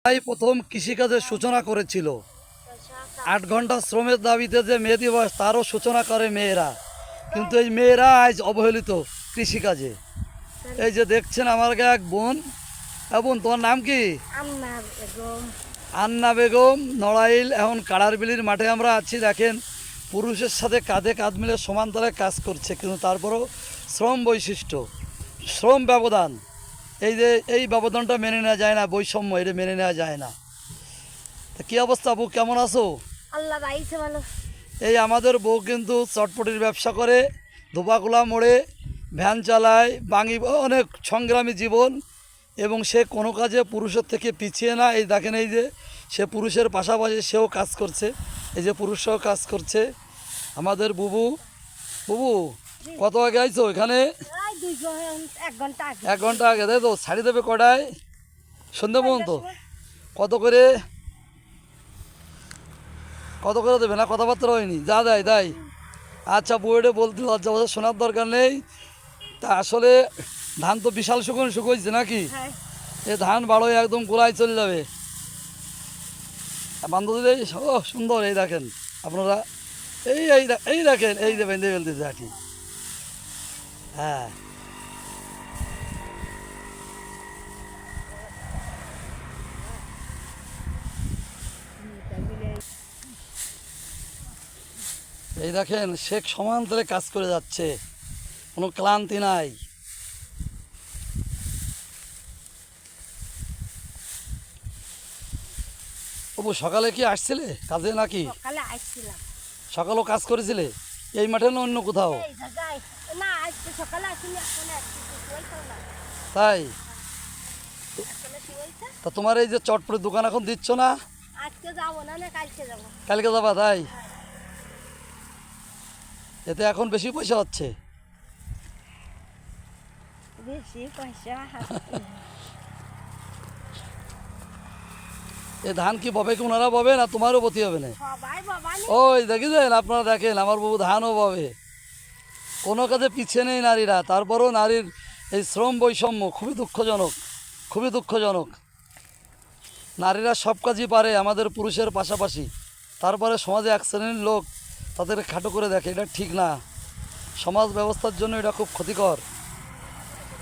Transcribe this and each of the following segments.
তাই প্রথম কৃষিকাজের সূচনা করেছিল। 8 ঘন্টা শ্রমের দাবিতে যে মে দিবস তারও সূচনা করে মেয়েরা, কিন্তু এই মেয়েরা আজ অবহেলিত কৃষিকাজে। এই যে দেখছেন আমার এক বোন, বোন তোমার নাম কি? আন্না বেগম। নড়াইল এখন কাড়ারবিলির মাঠে আমরা আছি। দেখেন পুরুষের সাথে কাঁধে কাঁধ মিলে সমান্তরে কাজ করছে, কিন্তু তারপরও শ্রম বৈশিষ্ট্য, শ্রম ব্যবধান, এই ব্যবধানটা মেনে নেওয়া যায় না, বৈষম্য এটা মেনে নেওয়া যায় না। তা কী অবস্থা বউ, কেমন আছো? আল্লাহ রাইছে ভালো। এই আমাদের বউ কিন্তু চটপটির ব্যবসা করে, ধোপাকুলা মোড়ে ভ্যান চালায়, বাঙি অনেক সংগ্রামী জীবন, এবং সে কোনো কাজে পুরুষের থেকে পিছিয়ে না। এই দেখেন, এই যে সে পুরুষের পাশাপাশি সেও কাজ করছে, এই যে পুরুষরাও কাজ করছে। আমাদের বুবু, বুবু কত আগে আইছো এখানে? 1 ঘন্টা আগে, তাই তো? ছাড়ি দেবে কটায়? সন্ধে পর্যন্ত? কত করে দেবে না? কথাবার্তা হয়নি, যা দেয় তাই? আচ্ছা, বউয়েটে বলতে লজ্জা বছর শোনার দরকার নেই। তা আসলে ধান তো বিশাল শুকোইছে নাকি? এ ধান বাড়ো একদম গোলায় চলে যাবে। বান্ধবী ও সুন্দর, এই দেখেন আপনারা, এই দেখেন, এই যে বেঁধে ফেলতেছে আর কি। হ্যাঁ, এই দেখেন শেখ সমান্তরে কাজ করে যাচ্ছে, কোনো ক্লান্তি নাই। তবু সকালে কি আসছিলে কাজে নাকি? সকালে আসছিলাম। সকালেও কাজ করেছিলে এই মাঠে না অন্য কোথাও? এই জায়গায় না, আজকে সকালে আসিনি, এখন আসছি। তাই? এখন শুয়েছে। তা তোমার এই যে চটপটির দোকান এখন দিচ্ছ না? আজকে যাবো না, কালকে যাবো। কালকে যাবা? তাই? এতে এখন বেশি পয়সা হচ্ছে? বেশি পয়সা এই ধান কি ববে, কি ওনারা ববে না তোমারও বতি হবে না? সবাই বাবা নি। ওই দেখেছেন, আপনারা দেখেন আমার বাবু ধানও ববে, কোনো কাজে পিছিয়ে নেই নারীরা। তারপরেও নারীর এই শ্রম বৈষম্য খুবই দুঃখজনক, খুবই দুঃখজনক। নারীরা সব কাজই পারে আমাদের পুরুষের পাশাপাশি, তারপরে সমাজে এক শ্রেণীর লোক তাদের খাটো করে দেখে, এটা ঠিক না। সমাজ ব্যবস্থার জন্য এটা খুব ক্ষতিকর।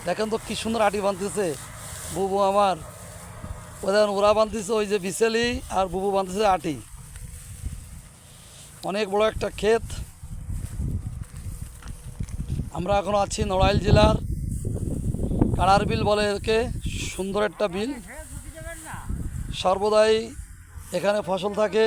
দেখেন তো কী সুন্দর আটি বাঁধতেছে বুবু আমার, ওরা বাঁধতেছে ওই যে বিছেলি, আর বুবু বাঁধতেছে আটি। অনেক বড় একটা ক্ষেত। আমরা এখন আছি নড়াইল জেলার কাড়ার বিল বলে একে, সুন্দর একটা বিল। সর্বদাই এখানে ফসল থাকে।